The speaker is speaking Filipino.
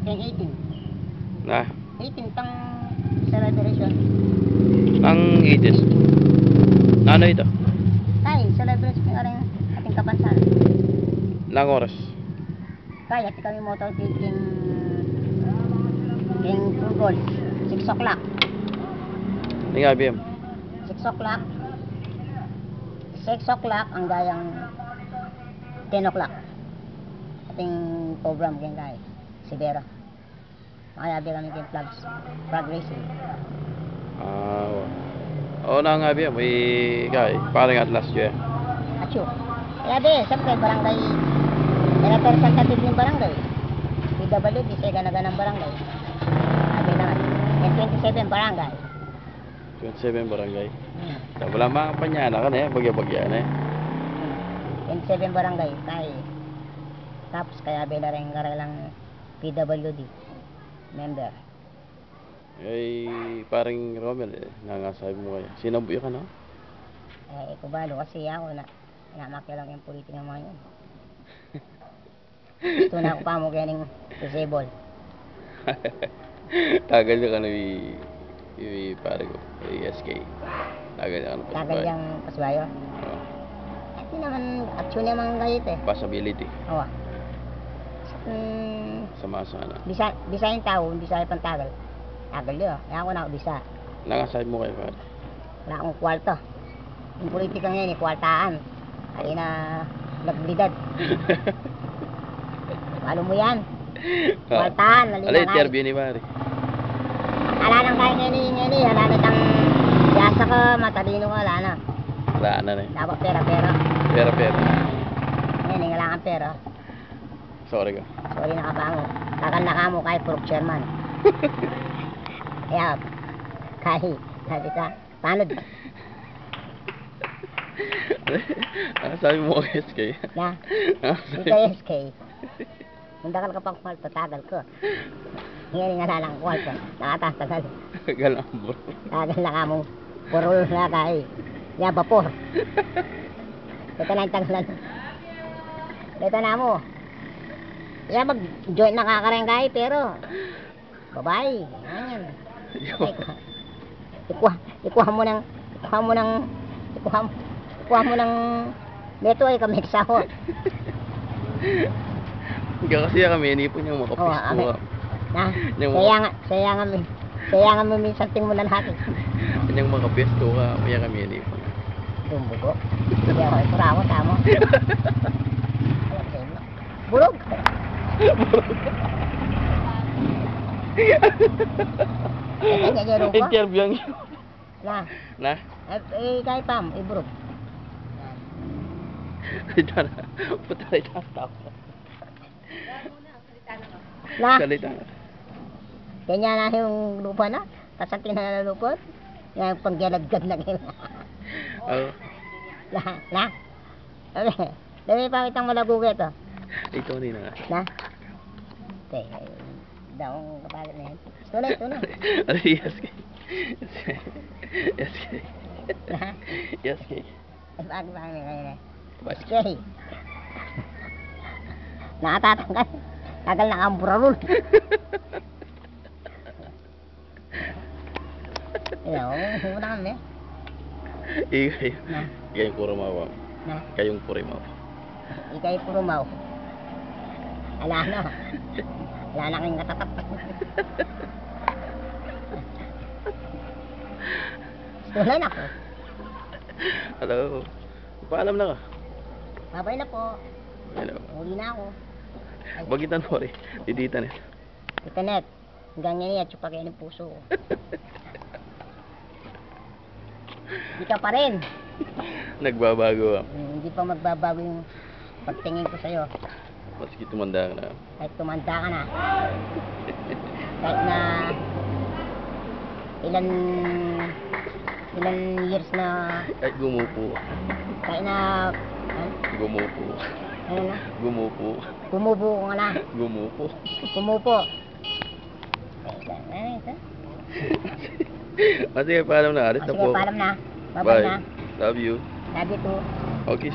Yung 18. Na? 18 pang celebration. Ang 18. Ano ito? Kaya, celebration ng ating kapansanan. Ilang oras? Kaya, kami motor king football. 6 o'clock. Hindi nga, BM. 6 o'clock. 6 o'clock ang gayang 10 o'clock. Ating program kaya kaya. Si Vera. Makayabi kami kay flag racing. Oo na nga, BM. May kay, parang Atlas yun. Acho. Kaya di, siyempre barangay, representative ng barangay. PWD, siya ganaga ng barangay. Sabi naman, yung 27 barangay. 27 barangay. Wala mga panyana ka na eh, bagya-bagya na eh. 27 barangay, kaya. Tapos kaya bila rin karalang PWD member. Eh, parang Romel eh, nangasabi mo kaya. Sinabuyo ka no? Kubalo kasi ako na namakilang yung politika mga yun. Gusto na ako pa mo ganing disable. Tagal ka na pare ko, SK. Tagal ka na pa. Tagal yung pasbayo. Oo. Hindi naman, action naman gayit eh. Possibility. Oo. Sama na. Bisa yung tao, hindi sa pang tagal. Tagal yun. Kaya ako na ako bisa. Nangasabi mo kayo pare. Wala akong kwarto. Yung politika ngayon, kwartaan. Ay na naglidad. Alam mo yan? Kwartaan, Alay, interview ni pare. Ala nang kaya ngayon, ala na tang yasa ka, matalino ka, ala na. Wala na eh. Dapat pera. Pero. Ngayon, ngalangan pera. Sorry ka. Sorry nakabango. Tagal na ka mo kahit purok chairman. Kaya, sabi ka, paano? Sabi mo kay SK. Na, hindi kayo SK. Mundagal ka pang kwalto, tagal ko. Ngayon nga lang kwalto, nakatagal. Galambor. Tagal na ka mo, purol na kay. Nga, vapor. Ito na yung tagalan. Ito na mo. Kaya mag-joint na kakareng kay, pero babae, yan. Ikuha mo ng neto ay kami kasahot. Ikaw kasi kami, inipon yung makapisto. Saya nga mo minsan tingmulan natin. Kanyang makapisto ka, kaya kami inipon. Dumbugo. Hindi ako, ipurawa, tamo. Bulog. Interview ang yun. Na? Kahit pam, iburog. Ito na. Puta na ito ang tao. Salita na. Kanya na yung lupa na. Kasantin na na lupot. Yung panggyalagad na kayo. Oo. Dami pa itang malaguga ito. Ito na. Na? Daong kapalit na yan. Ito na. Ano yung SK? Na? SK. Bakit ba kami kayo na? SK. Nakatatanggal. Tagal na kang burarul. Huna kami. Kayong kurumawa. Na? Kayong kurimaw. Ikay purumaw. Ala na. Wala na kayong natatat. Tulay na ko. Hello. Paalam na ka. Babay na po. Hello. Uli na ako. Bagitan mo rin. Didita na. Itanet. Hanggang ngayon at supagay ng puso ko. Hindi ka pa rin. Nagbabago. Hindi pa magbabago yung pagtingin ko sa'yo. Maski tumanda ka na. Kahit tumanda ka na. Kahit na ilan years na. Kahit gumupo. Kahit na Gumupo. ano na? Gumupo. Gumubo ko nga na. Gumupo. Gumupo. Sige, paalam na. Alis na Sige, po. paalam na. Bye-bye na. Love you. Love you too. Okay.